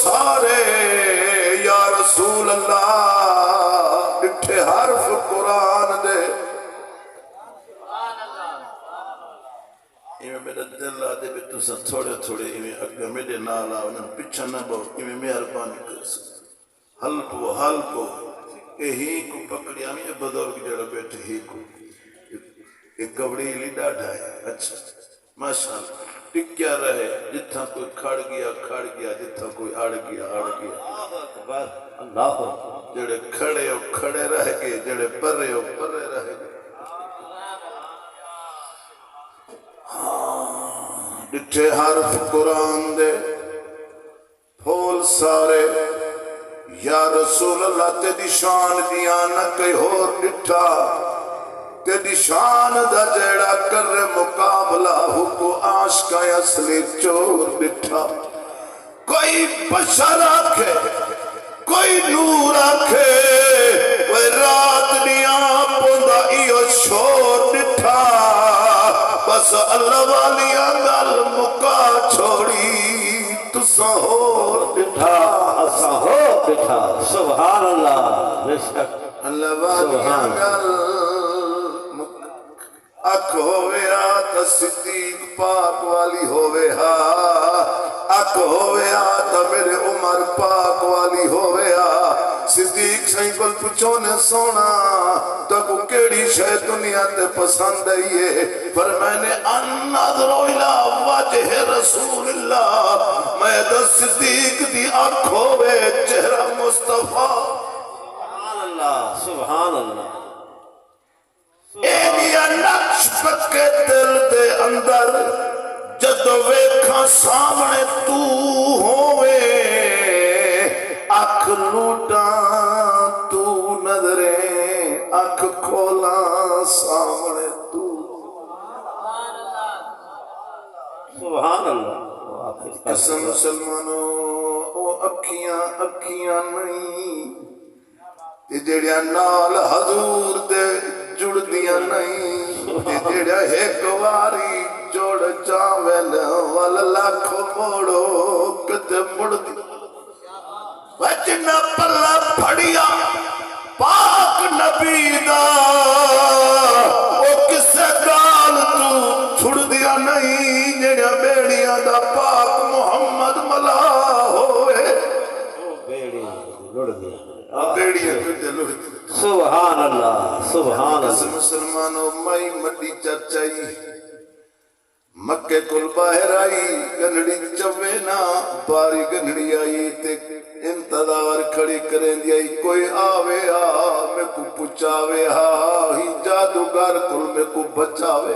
سارے یا رسول اللہ ڈٹھے حرف قرآن دے میرا دل آدھے بھی تُسا تھوڑے تھوڑے اگر میرے نال آؤں پچھا نہ بہت مہربانی کر سکتے حل کو ہی کو پکڑی ہمیں بزرگ جڑا بیٹھے ہی کو ایک کبڑی لیڈا ڈھائے اچھا ماشاءاللہ ٹکیا رہے جتھا کوئی کھڑ گیا جتھا کوئی اڑ گیا اللہ جڑے کھڑے ہو کھڑے رہ گئے جڑے پرے ہو پرے رہ گئے ڈٹھے حرف قرآن دے پھول سارے یا رسول اللہ تیری شان دیا نہ کئی اور ڈٹھا تیری شان دا جیڑا کر مقابلہ ہو کو عاشق اصلی چور ڈٹھا کوئی بشر آکھے کوئی نور آکھے کوئی رات دیا پوندا ایو شور ڈٹھا بس اللہ والی گل مکا چھوڑی تساں ہو ڈٹھا اساں ہو ڈٹھا سبحان اللہ بے شک اللہ والی گل اکھ ہوئے آتا صدیق پاک والی ہوئے اکھ ہوئے آتا میرے عمر پاک والی ہوئے صدیق سائیں کل پچھونے سونا تو کو کیڑی شے دنیا تے پسند ہے پر میں نے النظر الى وجہ رسول اللہ میں دا صدیق دی آنکھ ہوئے چہرہ مصطفیٰ سبحان اللہ سبحان اللہ ایدیا نقش پکے دل دے اندر جدو ویکھاں سامنے تو ہوئے اکھ لوٹا تو نظریں اکھ کھولا سامنے تو سبحان اللہ قسم مسلمانوں او اکھیاں نہیں تے جڑیا نال حضور دے جڑ دیا نہیں تے جڑیا ایک واری جوڑ جاوین واللہ موڑو کتے مڑ دی وجنہ پلہ پھڑیا پاک نبی دا او کسے گال تو چھڑ دیا نہیں جڑیا بیڑیاں دا پاک محمد ملا ہوئے لڑ دیا بیڑیاں کتے لڑ دیا سبحان اللہ سبحان اللہ مسلمانوں مائی مڈی چرچائی مکے کل باہر آئی گنڑی چوے نا باری گنڑی آئی تے انتظار کھڑی کریں دیائی کوئی آوے میں کو پچاوے ہی جادوگر کل میں کو بچاوے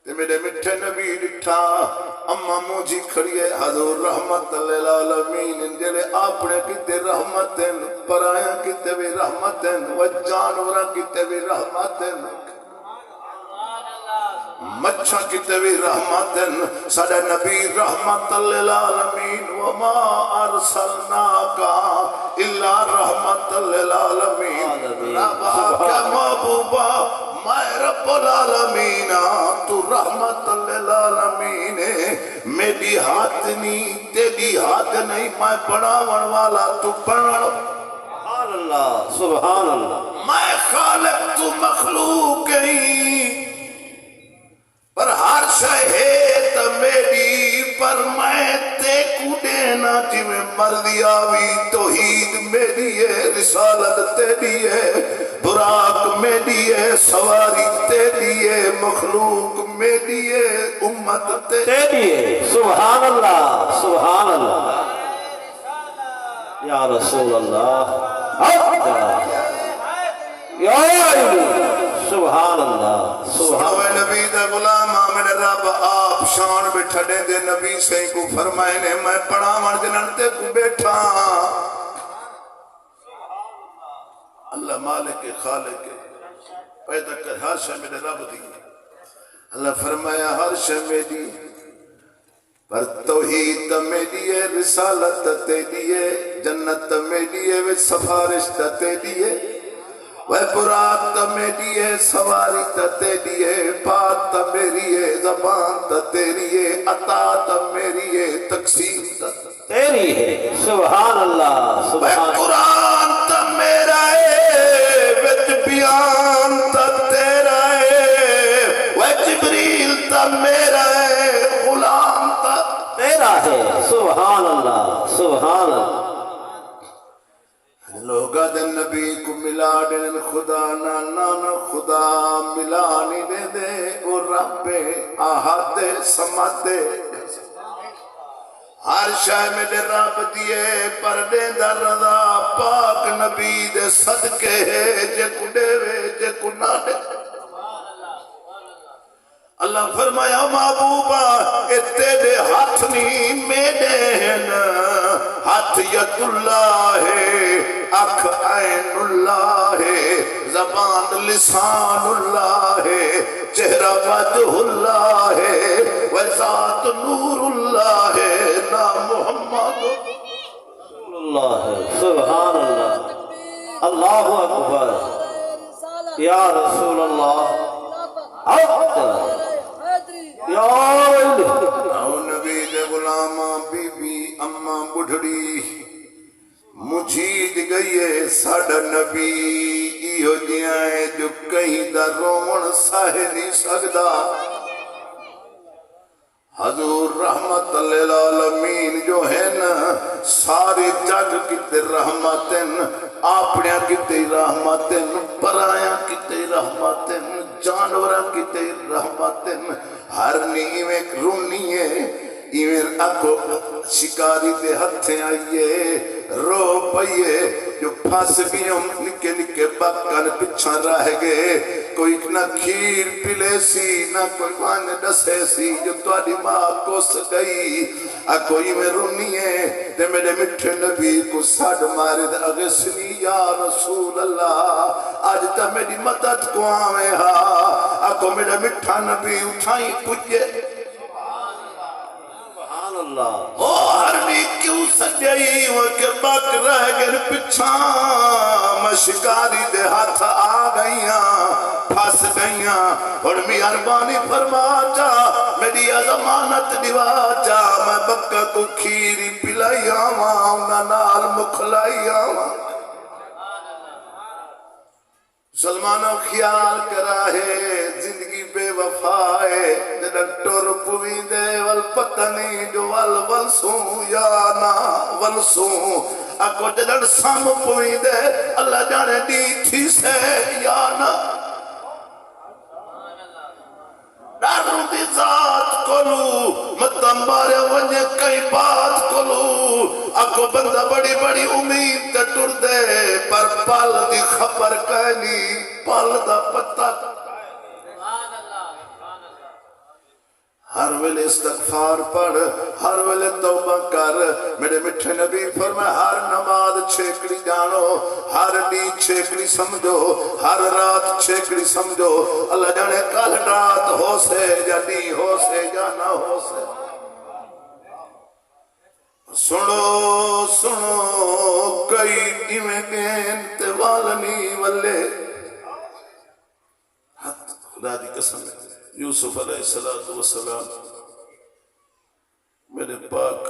تے میرے مٹھے نبی ڈٹھا اما موجی کھڑیے حضور رحمت للعالمین جلے آپنے کتے رحمتیں پرایاں کتے بھی رحمتیں و جانورا کتے بھی رحمتیں مچھا کتے بھی رحمتیں سارے نبی رحمت للعالمین وما ارسلناکا الا رحمت للعالمین ربا کیا محبوبہ میں رب العالمین تو رحمت للعالمین میری ہاتھ نہیں تیری ہاتھ نہیں میں پڑھاون والا تو پڑھاون سبحان اللہ سبحان اللہ میں خالق تو مخلوق ہی پر ہر شہید میری پر میں تے کو دینا جی میں مرضی آوی توحید میری ہے رسالت تیری ہے براق میری ہے سواری تیری ہے مخلوق میری ہے امت تیری ہے سبحان اللہ سبحان اللہ یا رسول اللہ یا سبحان اللہ سبحان نبی دا غلام آمین رب آپ شان بٹھا دے دے نبی سے کو فرمائے نے میں پڑھا من جنانتے کو بیٹھا اللہ مالک خالق پیدا کر ہر شے میرے رب دی اللہ فرمایا ہر شے میری پر توحید میری ہے رسالت تیری ہے جنت میری ہے سفارش تیری ہے وہ برات میری ہے سواری تیری ہے بات میری ہے زبان تیری ہے عطا میری ہے تقسیم تیری ہے سبحان اللہ سبحان قرآن تا میرا ہے وچ بیان تا تیرا ہے وہ جبریل تا میرا ہے غلام تا تیرا ہے سبحان اللہ سبحان اللہ لوگا دے نبی کو ملا دین خدا نانا خدا ملا نہیں دے دے او رب آہد سمد ہر شاہ میں دے رب دیے پر دے در رضا پاک نبی دے صدقے جے کو دے وے جے کو نہ دے اللہ فرمایا محبوبہ اے تیرے ہاتھ نہیں میرے ہیں ہاتھ ید اللہ ہے اکھ عین اللہ ہے زبان لسان اللہ ہے چہرہ وجہ اللہ ہے وذات نور اللہ ہے نام محمد اللہ ہے سبحان اللہ اللہ اکبر یا رسول اللہ اکبر یا او نبی دے غلامہ بی بی اماں بڑھڑی مجھید گئیے ساڑھا نبی ایہو جیائیں جو کہیں دا رون ساہ نہیں سکدا حضور رحمت للعالمین جو ہے نا سارے جگ کتے رحمتن آپڑیاں کتے رحمتن پرایاں کتے رحمتن جانوراں کتے رحمتن ہر نیویں رونی ہے ایویں اکو شکاری دے ہتھیں آئیے رو پئیے جو پھاس بھی ہم نکے نکے بکن پچھا رہ گئے کوئی نہ کھیر پلے سی نہ کوئی وان ڈسے سی جو توڑی ماں کو سگئی کوئی میں رونی ہے تے میرے مٹھے نبی کو ساڑھ مارد اغسنی یا رسول اللہ آج تا میری مدد کو آوے ہاں کو میرا مٹھا نبی اٹھائیں پجے اللہ او ہرمی کیوں سجائی وہ کہ بک رہ گر پچھا مشکاری دے ہاتھ آ گئیاں پھاس گئیاں اور میں اربانی فرما جا میری ضمانت دیوا جا میں بکہ کو کھیری پلائی آواں انہاں نال مکھلائی آواں سلمانوں خیال کرا ہے زندگی بے وفائے جدن ٹور پوی دے والپتنی جو والسوں یا نا والسوں اکو جدن سام پوی دے اللہ جانے دی تھی سے یا نا ڈاروں دی ذات کلو متنبارے ونجے کئی بات کلو اکو بندہ بڑی بڑی امید تے ٹر دے پر پال دی خبر کہنی پال دا پتہ ہر ویلے استغفار پڑھ ہر ویلے توبہ کر میرے مٹھے نبی فرمائے ہر نماز چھیکڑی جانو ہر دی چھیکڑی سمجھو ہر رات چھیکڑی سمجھو اللہ جانے کل رات ہو سے یا نہیں ہو سے یا نہ ہو سے سنو سنو کئی ایویں گین تے والنی والے خدا دی قسم ہے یوسف علیہ السلام میرے پاک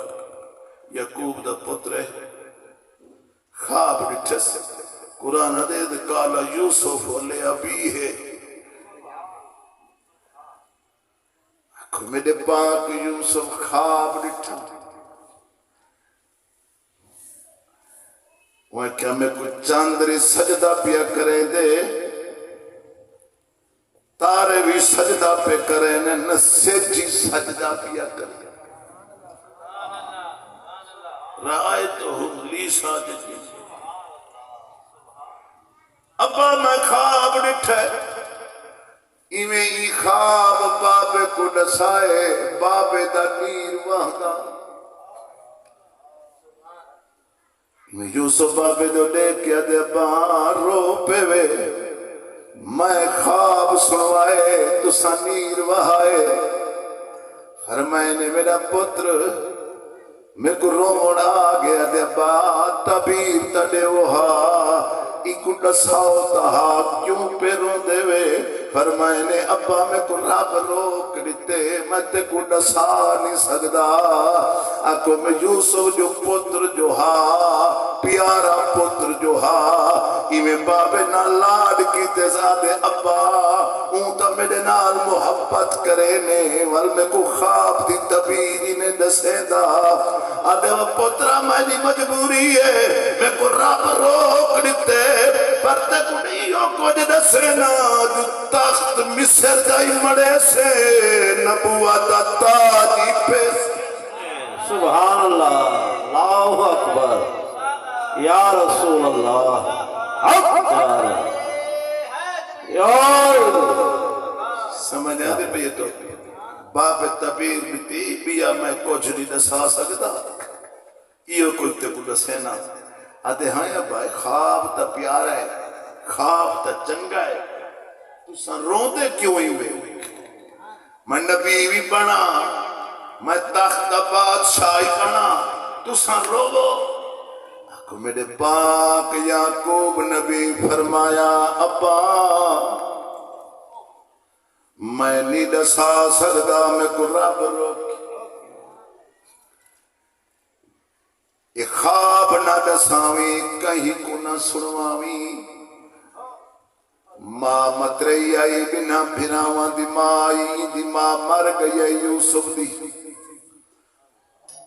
یعقوب دا پتر ہے خواب ڈٹھس قرآن دے کالا یوسف علیہ ابی ہے میرے پاک یوسف خواب ڈٹھا وہ کیا میں کچھ چاندری سجدہ پیا کریں دے تارے بھی سجدہ پہ کریں نسے جی سجدہ پیا کریں رائتہم لی ساجدین ابا میں خواب ڈٹھے ایویں ای خواب بابے کو نسائے بابے دا نیر وحدہ یوسف بابے دو لے کیا دے بار رو پہ وے میں خواب سنوائے تو سنیر وہائے فرمائے نے میرا پتر میں کو روڑ آ گیا دے بات تبیر تڑے وہا ایکو ڈساؤ تہا کیوں پہ رو دے وے فرمائے نے ابا میں کو رب روک دیتے میں تے کو ڈسا نہیں سکدا آکو میں یوسف جو پتر جو ہا پیارا پتر جو ہا ایویں بابے نہ لاڈ کی تزاد ابا اون تا میرے نال محبت کرے نے ول میں کو خواب دی تبیر نے دسے دا آدھے وہ پترا میں مجبوری ہے میں کو رب روک دیتے پر تے کڑیوں کو دسے نا جو تخت مصر جائی مڑے سے نبوت تاجی پیس سبحان اللہ اللہ اکبر یا رسول اللہ سمجھ آدھے پہ یہ تو باپ تبیر بیتی بیا میں کچھ نہیں دسا سکتا یہ کوئی تے کو دسینا آدھے ہاں یا بھائی خواب تا پیارا ہے خواب تا چنگا ہے تو سن روندے کیوں ہی ہوئے میں نبی بھی بنا میں تخت بادشاہی بنا تو سن رو کو میرے پاک یعقوب نبی فرمایا ابا میں نہیں دسا سکتا میں کو رب روک یہ خواب نہ دساویں کہیں کو نہ سنواویں ماں مترئی آئی بنا بھراواں دی ماں مر گئی آئی یوسف دی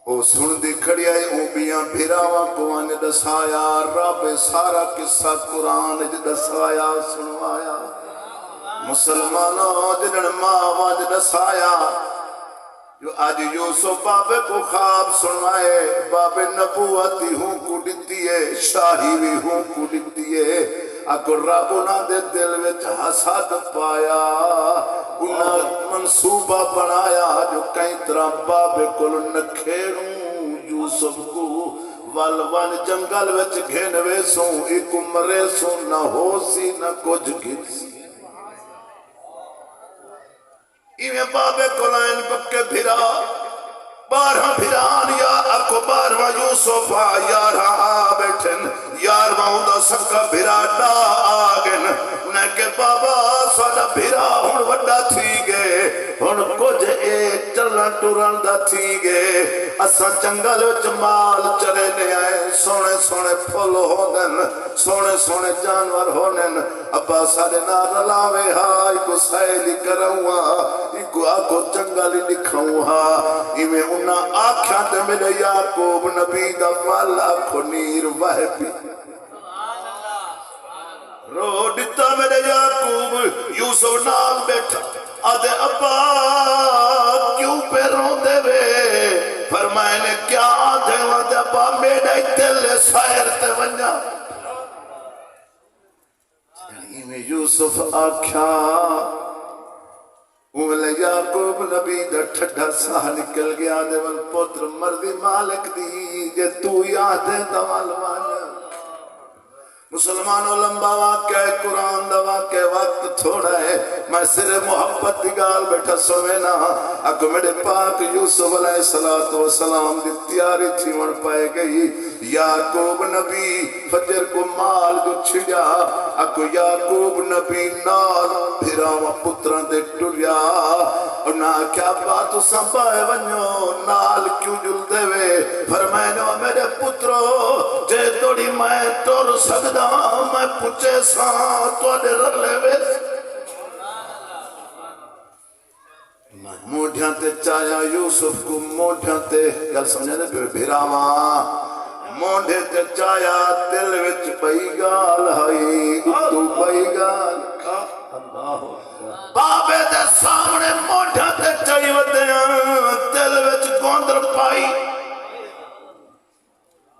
او سن دی کھڑی آئی او بیاں بھراواں کو آنے دسایا رب سارا قصہ قرآن دسایا سنوایا مسلمانوں جنن ماں واج دسایا جو آج یوسف بابے کو خواب سنوائے بابے نبوتی ہوں کو دیتی ہے شاہی بھی ہوں کو دیتی ہے اکو رب انہاں دے دل وچ حسد پایا انہاں منصوبہ بنایا جو کئی طرح بابے کو نکھیروں یوسف کو والوان جنگل وچ گھنوے سوں ایک مرے سوں نہ ہو سی نہ کچھ گھنسی ایویں بابے کو لائن پکے بھرا بارہ بھران یا اکو بارہ یوسف یارہ بیٹھن یارہ دا سکا بھرا ڈا آگن انہیں کہ بابا ساڑا بھرا ہون وڈا تھی گے ہون کچھ ایک چلن ٹورن دا تھی گے اسا جنگل جمال چلے لے آئے سونے سونے پھول ہونن سونے سونے جانور ہونن ابا سارے نار لاوے ہائی کو سائلی کروں ایکو آکو جنگلی لکھوں ایویں انہاں آکھاں تے میرے یعقوب نبی دا والا کو نیر وہ پی رو دیتا میرے یعقوب یوسف نام بیٹھا آدھے ابا کیوں پہ رو دے وے فرمائے نے کیا آدھے آدھے ابا میرے دل سائر تے ونجا میں یوسف آکھا اولے یعقوب نبی دا ٹھڈا سا نکل گیا دے ول پتر مردی مالک دی جے تو یاد ہے دوال وانا مسلمانوں لمبا واقع ہے قرآن دا واقع وقت تھوڑا ہے میں سر محبت دی گال بیٹھا سوینا اکو میرے پاک یوسف علیہ السلام دی تیاری تھی ون پائے گئی یعقوب نبی فجر کو مال جو چھڑیا اکو یعقوب نبی نال بھراوا پتران دے ٹریا اور نا کیا بات سنبھائے ونیو نال کیوں جل دے وے فرمائنو میرے پترو جے توڑی میں ٹور سکتا میں پوچھے ساں تو اڈے رلے وے موڑیاں تے چایا یوسف کو موڑیاں تے گل سمجھے دے پھر بھیراواں موڑے تے چایا دل وچ پئی گال ہائی تو پئی گال بابے دے سامنے موڑیاں تے چائی ودیاں دل وچ گوندر پائی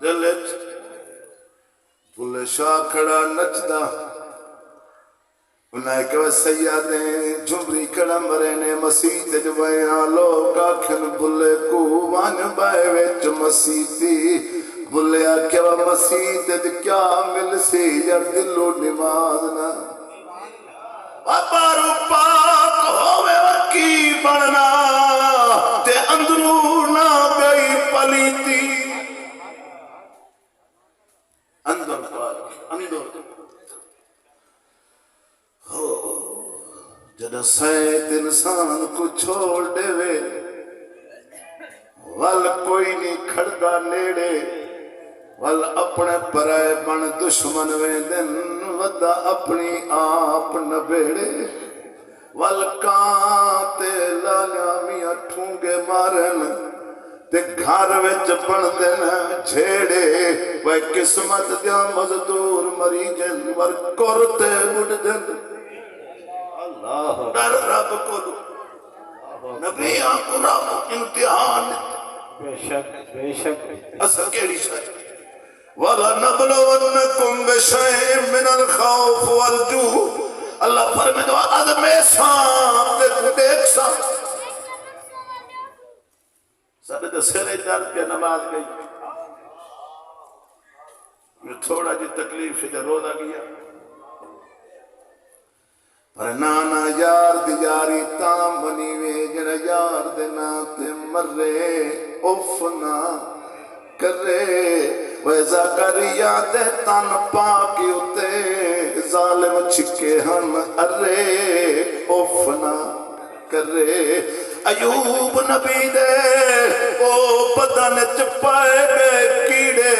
دل وچ بھولے شاہ کھڑا نچدا انہیں کہ سیادیں جھمری کھڑا مرے نے مسیح تے جوائیاں لوگ آکھن بھولے کو وان بائے ویچ مسیح تی بھولے آکھے وہ مسیح تے کیا مل سی یا دلو نمازنا پارو پاک ہوئے وکی بڑھنا تے اندرو نہ گئی پلیتی اندر پاک اندر جدہ سید انسان کو چھوڑ دے وے ول کوئی نہیں کھڑدا نیڑے ول اپنے پرائے بن دشمن ویندن ودا اپنی آپ نبیڑے ول کانتے لالیاں میاں ٹھونگے مارن تے گھر وچ بن دن جھیڑے وے قسمت دیا مزدور مری جن ور کرتے بڑھ دن اللہ ڈر رب کو نبی آنکو رب امتحان بے شک اصل کیڑی شاید وَلَنَبْلُوَنَّكُمْ بِشَيْءٍ مِّنَ الْخَوْفِ وَالْجُوعِ اللہ فرمائے دعا عدم احسان دیکھ سام سب دسرے درد کے نماز گئی یہ تھوڑا جی تکلیف سے روزہ گیا پر نانا یار دی یاری تام بنی وے جڑا یار دے ناتے مرے افنا کرے ویزا کریا دے تن پاکی اتے ظالم چھکے ہم ارے افنا کرے ایوب نبی دے او بدن چپائے گئے کیڑے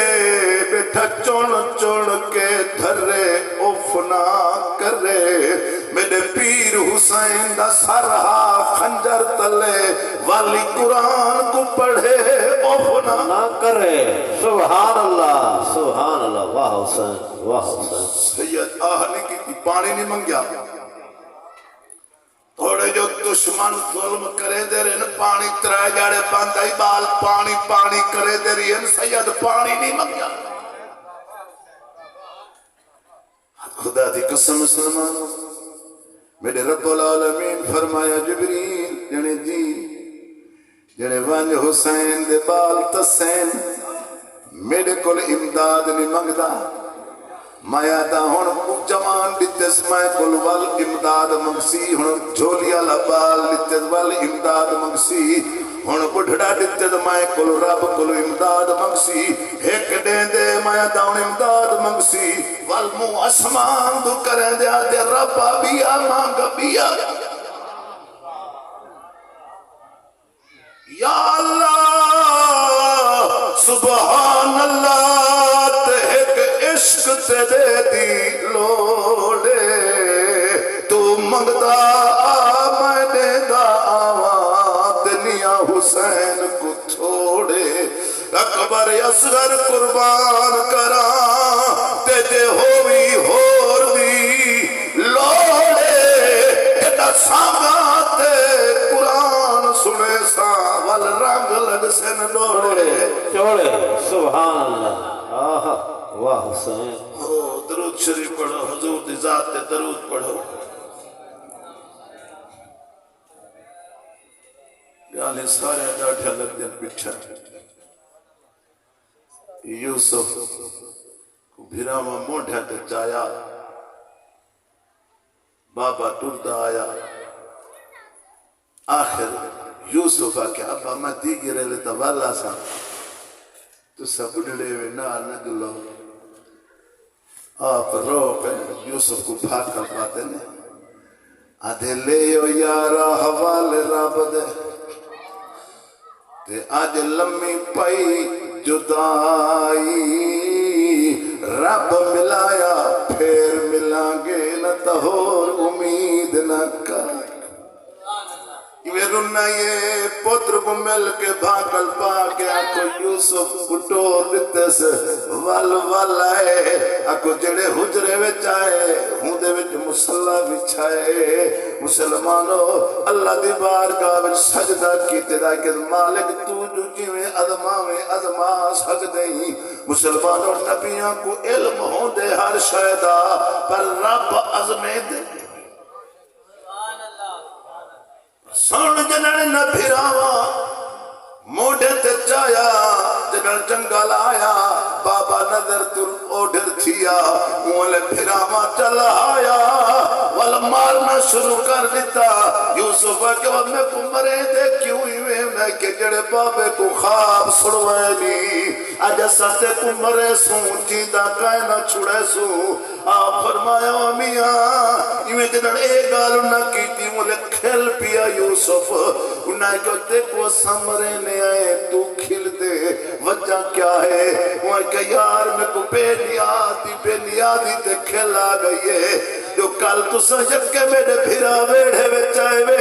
بیٹھا چون چون کے دھرے افنا کرے میرے پیر حسین دا سرہا خنجر تلے والی قرآن کو پڑھے افنا نہ کرے سبحان اللہ واہ حسین واہ حسین سید آہلی کی پانی نہیں منگیا تھوڑے جو دشمن ظلم کرے دے رہے پانی ترائے جاڑے باندھائی بال پانی پانی کرے دے رہے ہیں سید پانی نہیں منگیا خدا دی قسم مسلمانوں میرے رب العالمین فرمایا جبریل جنے جی جنے وانج حسین دے بال تسین میرے کل امداد نہیں منگدا مایا دا ہون جوان دیتس مائے کل وال امداد منگسی ہون جھولیا لبال دیتس وال امداد منگسی ہون بڑھڑا دیتس مائے کل رب کل امداد منگسی ایک دین دے مایا دا ہون امداد منگسی وال مو اسمان دو کریں دیا دے ربا بیا مانگا بیا یا اللہ سبحان اللہ تے ایک عشق تے دے دی لوڑے تو منگدا میں دے دا آوات نیا حسین کو چھوڑے اکبر اصغر قربان کرا تے دے ہوئی ہور دی لوڑے ایڈا سانگا تے قرآن سنے سا وال رنگ لگ سن لوڑے چوڑے سبحان اللہ آہا واہ حسین درود شریف پڑھو حضور دی ذات تے درود پڑھو یعنی سارے ڈاٹھا لگ دیں پچھا یوسف کو بھیراما موڑھا تے چایا بابا ٹردہ آیا آخر یوسف آکے ابا میں دیگی رہے لیتا والا سا تو سب ڈھڑے ہوئے نال نہ دلو آپ رو پہنے یوسف کو بھاگ کر پاتے نے آدھے لے یو یارا حوالے راب دے تے آج لمی پائی جدائی رب ملایا پھر ملانگے نہ تہور امید نہ کر ویرنا یہ پتر کو مل کے بھاگل پا کے آکو یوسف کٹور دیتے سے وال آئے آکو جڑے حجرے وچ آئے ہوندے وچ مسلح بچھائے مسلمانوں اللہ دی بارگاہ وچ سجدہ کیتے دا کہ مالک تو جو جیویں ازما سکدے ہی مسلمانوں نبیوں کو علم ہوندے ہر شایدہ پر رب عظمے دے سن جنن نہ پھراوا موڑے تے چایا جنن جنگل آیا بابا نظر تر اوڈر تھیا مولے پھراوا چل آیا وال مارنا شروع کر دیتا یوسف کے بعد میں کو مرے دے کیوں ہی میں کہ جڑے بابے کو خواب سڑوائے نہیں اج ستے کو مرے سوں جیندہ کائے نہ چھڑے سوں آپ فرمایا میاں ایویں جنہاں اے گال نہ کیتی مولے کھل پیا یوسف انہیں کہتے کو سمرے نے آئے تو کھل دے وجہ کیا ہے وہ کہ یار میں کو بے نیادی تے کھل آ گئی ہے جو کل تو سجد کے میرے بھرا ویڑے وچائے وے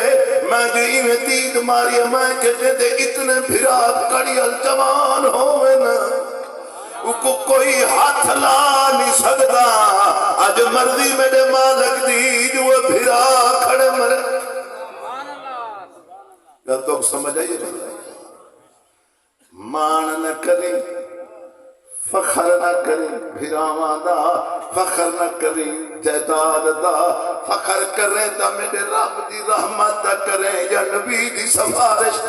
میں گئی میں دید ماری میں کہ جدے اتنے بھرا کڑیل جوان ہوئے نا کو کوئی ہاتھ لا نہیں سکتا آج مرضی میرے مالک دی جو بھرا کھڑے مرے گل تو سمجھ آئیے مان نہ کریں فخر نہ کریں بھراواں دا فخر نہ کریں جائیداد دا فخر کریں دا میرے رب دی رحمت دا کریں یا نبی دی سفارش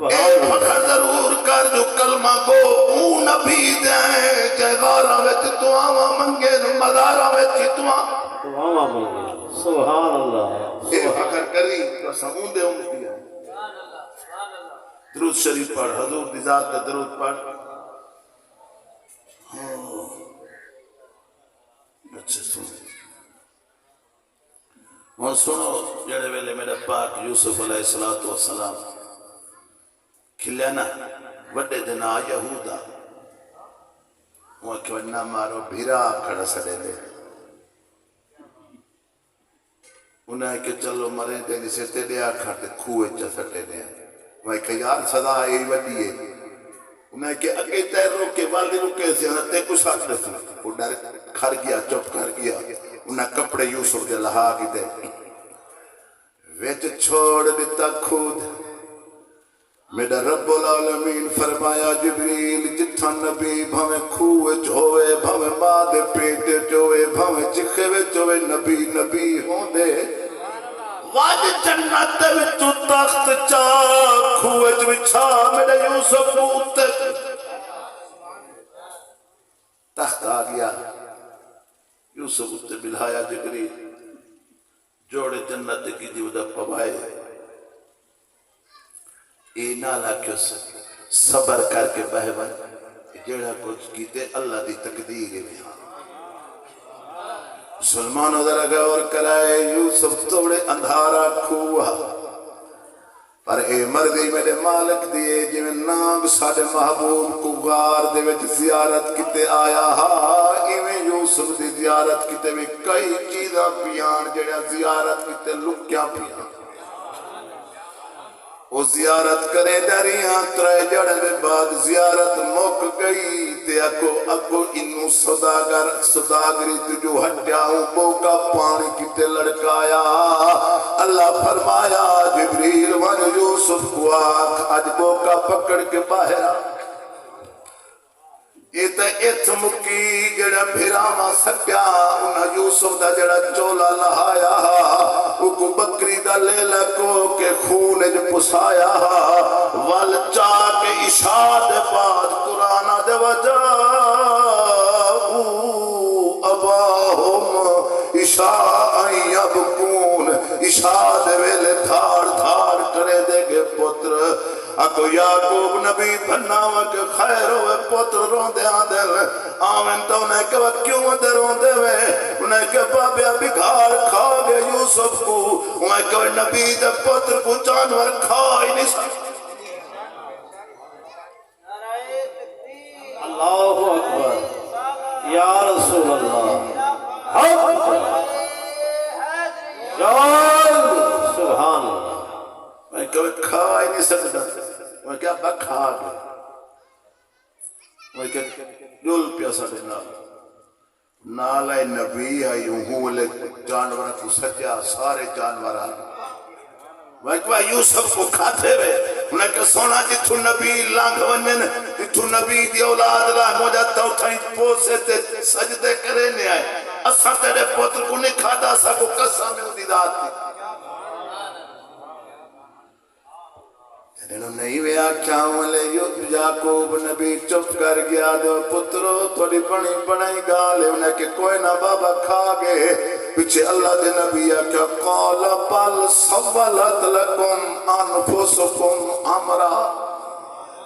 اے فخر ضرور کر جو کلمہ کو اون نبی دیں جائیدارہ وچ دعاواں منگے مزارہ وچ دعاواں منگے سبحان اللہ اے فخر کریں تو سمون دے امتی ہے درود شریف پڑھ حضور دی ذات کا درود پڑھ اچھا سنو جڑے ویلے میرا پاک یوسف علیہ السلام کھلیا نا وڈے دن آ یہودا وہ کہ ونہ مارو بھیرا کھڑا سڑے لے انہیں کہ چلو مریں دینی سے تیرے آکھاتے کھوئے چا سٹے لے وہ کہ یار صدا ای وڈی ہے انہیں کہ اگے تیر روکے والدی روکے سے تے کچھ ساتھ رسی وہ ڈر کھر گیا چپ کر گیا انہیں کپڑے یوسف دے لہا کی دے ویچ چھوڑ دیتا خود میرا رب العالمین فرمایا جبریل جتھا نبی بھویں کھوئے چوئے بھویں ماں دے پیٹے چوئے بھویں چکھے وے چوئے نبی ہوں دے واج جنت وچوں تخت چا کھوئے وچھا میرے یوسف اوتے تخت آ گیا یوسف اوتے بلھایا جگری جوڑے جنت کی دیودہ پوائے اے نالا کیوں صبر کر کے بہوائے جیڑا کچھ کیتے اللہ دی تقدیر میں مسلمانوں ذرا غور کرائے یوسف توڑے اندھارا کھوا پر اے مردی میرے مالک دیئے جو نام ساڑے محبوب کو غار دے وچ زیارت کیتے آیا ایویں یوسف دی زیارت کیتے بھی کئی چیزاں پیان جڑا زیارت کیتے لکیاں پیان وہ زیارت کرے دریاں ترے جڑے دے بعد زیارت موک گئی تے اکو انو صداگری تجو ہٹیاؤں بوکا پانی کیتے لڑکایا اللہ فرمایا جبریل ون یوسف کو آکھ آج بوکا پکڑ کے باہر آ ایتا ایت مکی جڑا بھراما سکیا انہا یوسف دا جڑا چولا لہایا اکو بکری دا لے لکو کے خون جو پسایا وال چاک اشاد بعد قرآن دے وجہ اباہم اشاء یبکون اشاد ویلے دھار دھار کرے دے گے پتر اکو یعقوب نبی بھناوہ کے خیر ہوئے پتر رون دے آدھر آمین تو انہیں کہا کیوں دے رون دے وے انہیں کہا بابی ابھی گھار کھا گئے یوسف کو انہیں کہا نبی دے پتر کو جانور کھائی نہیں سکتا اللہ اکبر یا رسول اللہ سبحان اللہ میں کہا کھا ہی نہیں سکتا میں کہا با کھا گیا میں کہا ڈول پیا ساڑے نالائے نبی آئی ہوں لے جانورہ کو سجا سارے جانور آئی میں کہا یوسف کو کھاتے ہوئے انہیں کہا سونا جتھو نبی لانگ ونن جتھو نبی دی اولاد لانگ ہو جاتا اٹھائیں پوسے تے سجدے کرے نہیں آئے اسا تیرے پتر کو نہیں کھاتا سا کو قسم میں دی دات دی انہوں نہیں وے آکھاں والے یعقوب نبی چپ کر گیا دو پترو تھوڑی بڑی بڑائی گالے انہیں کہ کوئی نہ بابا کھا گئے پیچھے اللہ دے نبی آکھا قال بل سولت لکم انفسکم امرا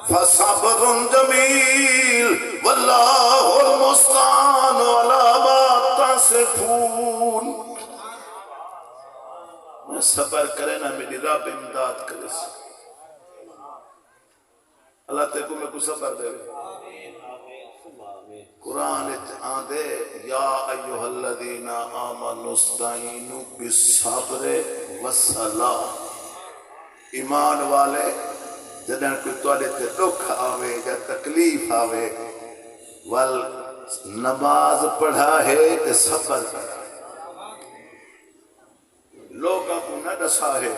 فصبر جمیل واللہ المستعان علی ما تصفون. میں صبر کرے نا میری رب امداد کرے سی. اللہ تے کو میں کو صبر دے. قرآن آدھے یا ایوہ الذین آمنوا استعینوا بالصبر والصلاۃ. ایمان والے جدن کوئی توڑے تے دکھ آوے یا تکلیف آوے وال نماز پڑھا ہے تے صبر کرا. لوگوں کو نہ دسا ہے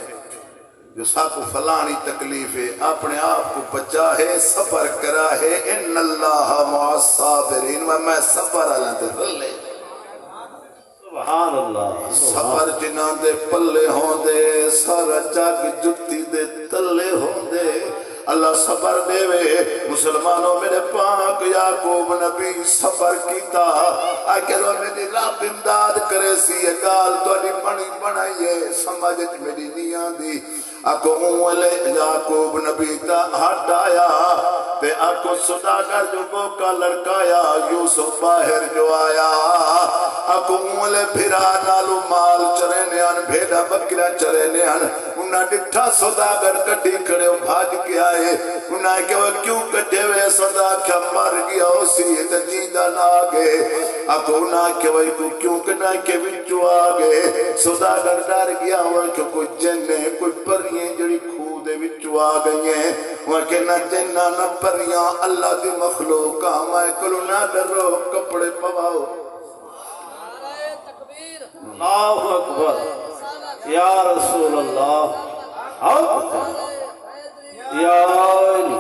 جو سا کو فلانی تکلیف ہے اپنے آپ کو بچا ہے صبر کرا ہے. ان اللہ مع الصابرین. میں صبر اللہ دے پلے. سبحان اللہ. صبر جنہاں دے پلے ہوں دے سارا جگ جتی دے تلے ہوں دے. اللہ صبر دے وے. مسلمانوں میرے پاک یعقوب نبی صبر کیتا. آکے رو میری رب امداد کرے سی. یہ گال تو نہیں بنی بنائیے سمجھت میری نیاں دی. آکو اولے یعقوب نبی تا ہٹ آیا تے آکو صداگر جو موقع لڑکایا یوسف باہر جو آیا. آکو اولے پھرا نالو مال چرینے آن بھیڑا بکرہ چرینے آن. انہاں ڈٹھا صداگر کٹی کھڑے بھاج کے آئے. انہاں کہ وہ کیوں کٹے ہوئے صدا کیا مر گیا اسی تجیدہ نہ آگے. آکو انہاں کہ وہ کیوں کٹا کے بچو آگے. صداگر ڈر گیا ہوا کہ کوئی جننے کوئی پریاں جڑی کھو دے وچو آ گئی ہیں. وہ کہ نہ جنہ نہ پریاں اللہ دی مخلوق. میں کلو نہ ڈرو کپڑے پواؤ. اللہ اکبر. یا رسول اللہ. یا علی.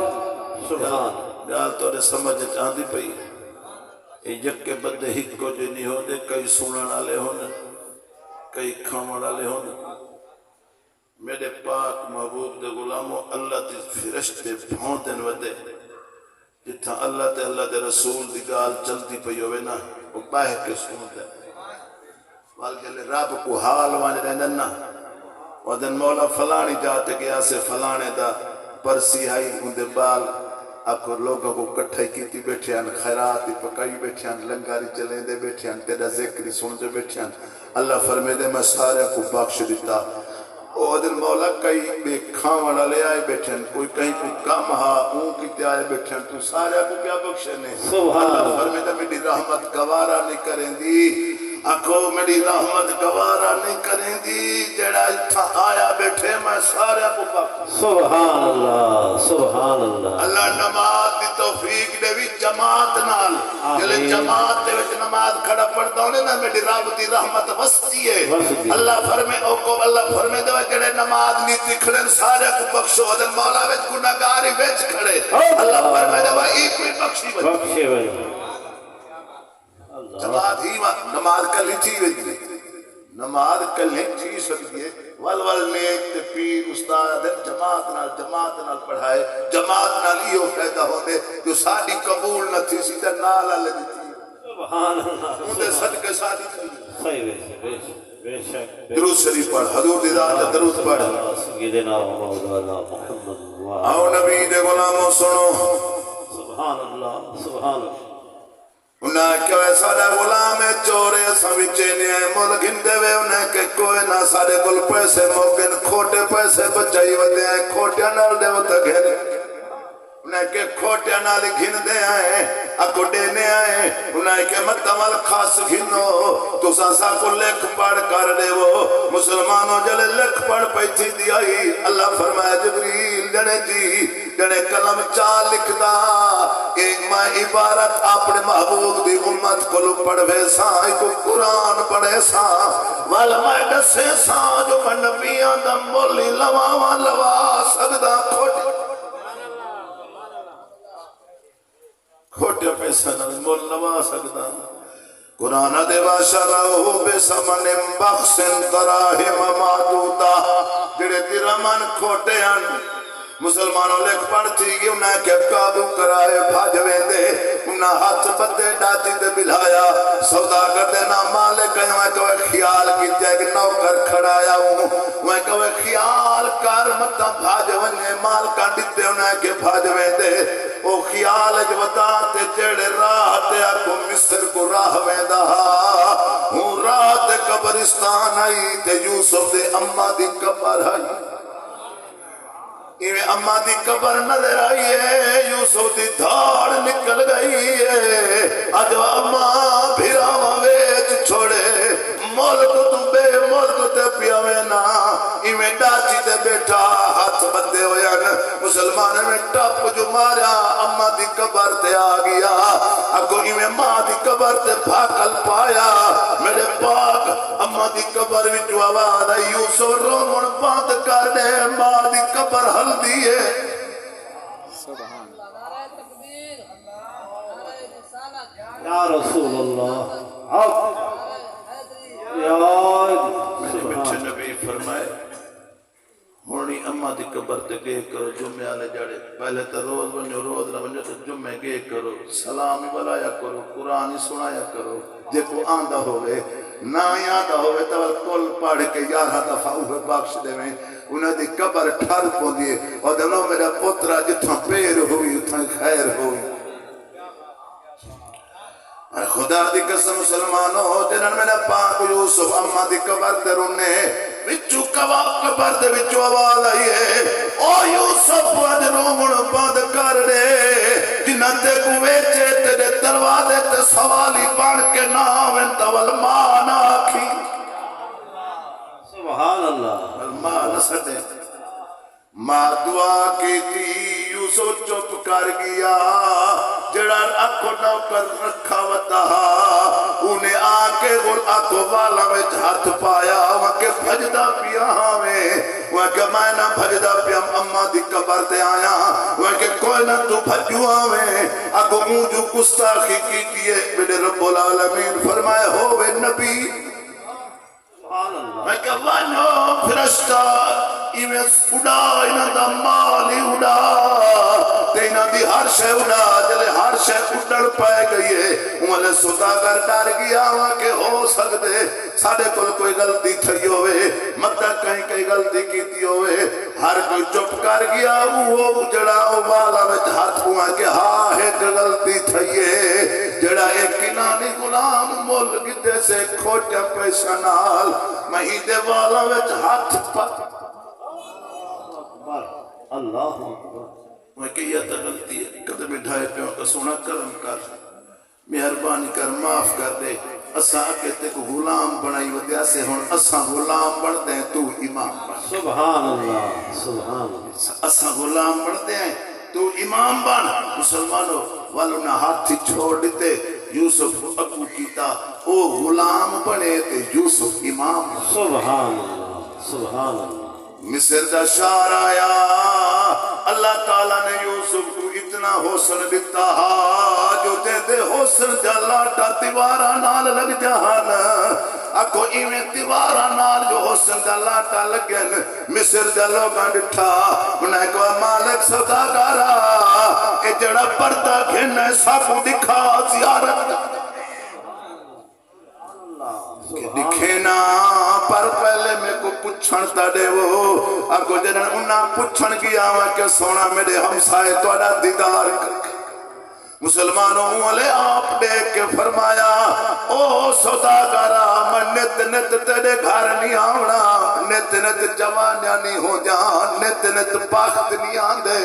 سبحان. گال تو نے سمجھ چاندی پئی. یک کے بدے ہک کو جو نہیں ہونے کئی سنن والے ہونے کئی کھاون والے ہونے. میرے پاک محبوب دے غلاموں اللہ دی فرشتے بھونتن ودے جتھا اللہ دے رسول دی گال چلتی پئی ہوئے نا وہ باہر کے سنتے وال کے لئے رب کو حال وانے رہنے نا. ودن مولا فلانی جاتے گیا سے فلانے دا پرسی آئی اندے بال آپ کو لوگوں کو کٹھائی کیتی بیٹھے ہیں خیراتی پکائی بیٹھے ہیں لنگاری چلیں دے بیٹھے ہیں تیرا ذکری سن دے بیٹھے ہیں. اللہ فرمے دے میں سارے کو بخش دیتا. او دن مولا کئی بے کھاوڑا لے آئے بیٹھے ہیں کوئی کہیں کوئی کام ہا اون کیتے آئے بیٹھے ہیں تو سارے کو کیا بخشے نے. اللہ فرمے دے میری رحمت گوارا نہیں کریں دی. آنکھو میری رحمت گوارا نہیں کریں دی. جڑا اتھا آیا بیٹھے میں سارے کو بخش. سبحان اللہ. سبحان اللہ. اللہ نماز دی توفیق دے بھی جماعت نال جلے جماعت دے وچ نماز کھڑا پڑھتا ہونے نا میری رب دی رحمت وسطی ہے. اللہ فرمے او کو اللہ فرمے دے جڑے نماز نہیں تکھڑن سارے کو بخشو. ادھر مولا وچ گناہگار وچ کھڑے اللہ فرمے دے ایک کوئی بخشی بخشے بھائی. جماعت ہی نماز کل ہی چیز ہوئی. نماز کل ہی چیز سکتی ہے. ول نیک تے پیر استاد جماعت نال پڑھائے. جماعت نال یہ فائدہ ہوندے جو ساڈی قبول نہ تھی سیدھا نال لے دیتی. سبحان اللہ. اندے صدقے ساڈی تھی. صحیح بے شک. درود شریف پڑھ حضور دی ذات درود پڑھ. سیدنا مولانا محمد. آؤ نبی دے غلاموں سنو. سبحان اللہ. سبحان اللہ. انہیں کہ سارا غلام چورے سوچے نہیں مل گھندے وے. انہیں کہ کوئی نہ سارے کل پیسے موکن کھوٹے پیسے بچائی ودے ہیں کھوٹیا نال دے وطا گھر. انہیں کہ کھوٹیا نال گھن دے آئے اکو دینے آئے. انہیں کہ متمل خاص گھنو تو سانسا کو لکھ پڑھ کر دے. وہ مسلمانوں جلے لکھ پڑھ پیچھی دی آئی. اللہ فرمایا جبریل جنے جی جنے کلم چاہ لکھ دا ایک میں عبارت اپنے محبوب دی امت کو پڑھوے ساں کو قرآن پڑھے ساں وال میں دسے ساں جو میں نبیان دا مولی لوا سکدا کھوٹے پیسہ نہ مول لوا سکدا. قرآن دے واشرہو بسمن بخشن دراہم معدودا. جڑے درمن کھوٹے ہیں مسلمانوں لکھ پڑھ تھی کہ انہیں کہ قابو کرائے بھاجوے دے انہیں ہاتھ بدے ڈاٹی دے بلایا سودا کر دینا مالک ہے وہ کوئی خیال کی جائے کہ نوکر کھڑایا ہوں وہ کوئی خیال کر مطا بھاجوے مال کا دیتے انہیں کہ بھاجوے دے او خیال جو بتاتے جڑے راہ تے آکو مصر کو راہ ویندہ ہوں راہ تے قبرستان آئی تے یوسف دے اممہ دی قبر آئی ایویں اماں دی قبر نظر آئی ہے یوسف دی دھاڑ نکل گئی ہے اج اماں بھراواں ویچ چھوڑے ملک تو بے ملک تے پیاوے نا ایویں ڈاچی تے بیٹھا ہاتھ بدے ہویا مسلمان میں ٹپ جو ماریا اماں دی قبر تے آ گیا اگو ایویں ماں دی قبر تے بھاکل پایا میرے پاک اماں دی قبر وچ آواز آئی یوسف رومن بند کر دے ماں دی قبر ہل دیے یا رسول اللہ میرے بچے نبی فرمائے ہونی اماں دی قبر تے گئے کرو جمعے آلے جاڑے پہلے تو روز بنو روز نہ بنو تو جمعے گئے کرو سلام بلایا کرو قرآن ہی سنایا کرو دیکھو آندہ ہوئے نہ آندہ ہوئے تو کل پڑھ کے 11 دفعہ اوہ بخش دے میں انہیں دی قبر ٹھر پو دیئے اور دنوں میرا پترہ جتھاں پیر ہوئی اتھاں خیر ہوئی خدا دی قسم مسلمانوں جنہاں میں نے پاک یوسف اماں دی قبر تے رونے وچو قبر دے وچو آواز آئی ہے او یوسف اج رومن بند کر دے جنہاں تے کو ویچے تیرے دروازے تے سوالی بن کے ناویں تول ماں نہ آکھی سبحان اللہ ماں نہ سٹے ماں دعا کی تھی یوسف چپ کر گیا جڑا اکھو نوکر رکھا وطا انہیں آکے گل اکھو والا میں ہاتھ پایا وکے بھجدہ پیا ہمیں وکے میں نہ بھجدہ پیا اماں دی قبر تے آیا وکے کوئی نہ تو بھجو ہمیں اکھو مجھو گستاخی کی کیے میرے رب العالمین فرمائے ہوئے نبی میں کہ وانو فرشتہ ایویں اڑا انہاں دا مالی اڑا تے انہاں دی ہر شے اڑا جلے ہر شے اڑڑ پائے گئی ہے انہاں سوداگر ڈر گیا ہوا کہ ہو سکتے ساڑے کوئی غلطی تھی ہوئے مطلع کہیں غلطی کیتی ہوئے ہر کوئی چپ کر گیا وہ جڑا والا میں ہاتھ ہوا کہ ہاں ایک غلطی تھئیے جڑا ایک کنانی غلام مول گدے سے کھوٹا پیسہ نال مہیدے والا میں ہاتھ پا اللہ اکبر میں کہ یہ تا غلطی ہے قدم ڈھائے پیوں کا سونا کرم کر مہربانی کر معاف کر دے اساں کہتے کو غلام بنائی ودیا سے ہون اساں غلام بڑھ دیں تو امام بن سبحان اللہ سبحان اللہ اساں غلام بڑھ دیں تو امام بن مسلمانوں والوں نے ہاتھی چھوڑ دیتے یوسف اکو کیتا او غلام بنے تے یوسف امام سبحان اللہ سبحان اللہ مصر دا شار آیا اللہ تعالیٰ نے یوسف کو اتنا حسن دیتا جو دے دے حسن جلاٹا تیوارا نال لگ جہان اکو ایویں تیوارا نال جو حسن جلاٹا لگن مصر جلوگاں ڈٹھا انہیں کو مالک سوداگارا اے جڑا پردہ گھنے ساکو دکھا زیارت دکھے نا پر پہلے میں کو پچھن تا دے وہ اگو جنہاں انہاں پچھن گیا ہوا کہ سونا میرے ہمسائے توڑا دیدار مسلمانوں والے آپ دیکھ کے فرمایا او سوداگارا میں نت نت تیرے گھر نہیں آونا نت نت جوانیاں نہیں ہو جان نت نت پاکت نہیں آندے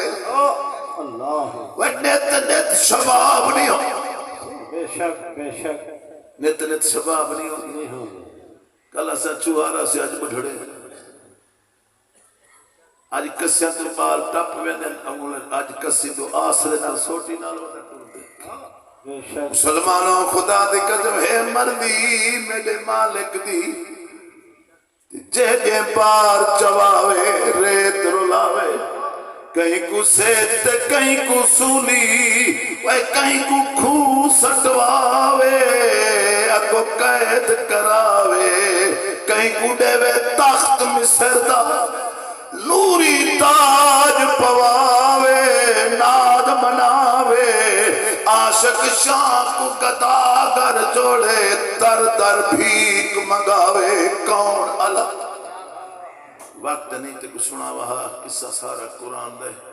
وہ نت نت شباب نہیں ہو بے شک بے شک نت نت شباب نہیں ہو کل اسا چوارا سے آج بڑھڑے آج کسیاں تو بال ٹپ ویندن آج کسی تو آسرے نال سوٹی نال ودا ٹوٹے مسلمانوں خدا دی قسم ہے مردی میرے مالک دی جے جے پار چواوے ریت رلاوے کہیں کو سیت کہیں کو سولی کہیں کو کھو سٹواوے اکو قید کراوے کہیں کو ڈیوے تخت مصر دا نوری تاج پواوے ناد مناوے عاشق شاہ کو گدا گر جوڑے در در بھیک منگاوے کون اللہ وقت نہیں تے کو سنا وہا قصہ سارا قرآن دے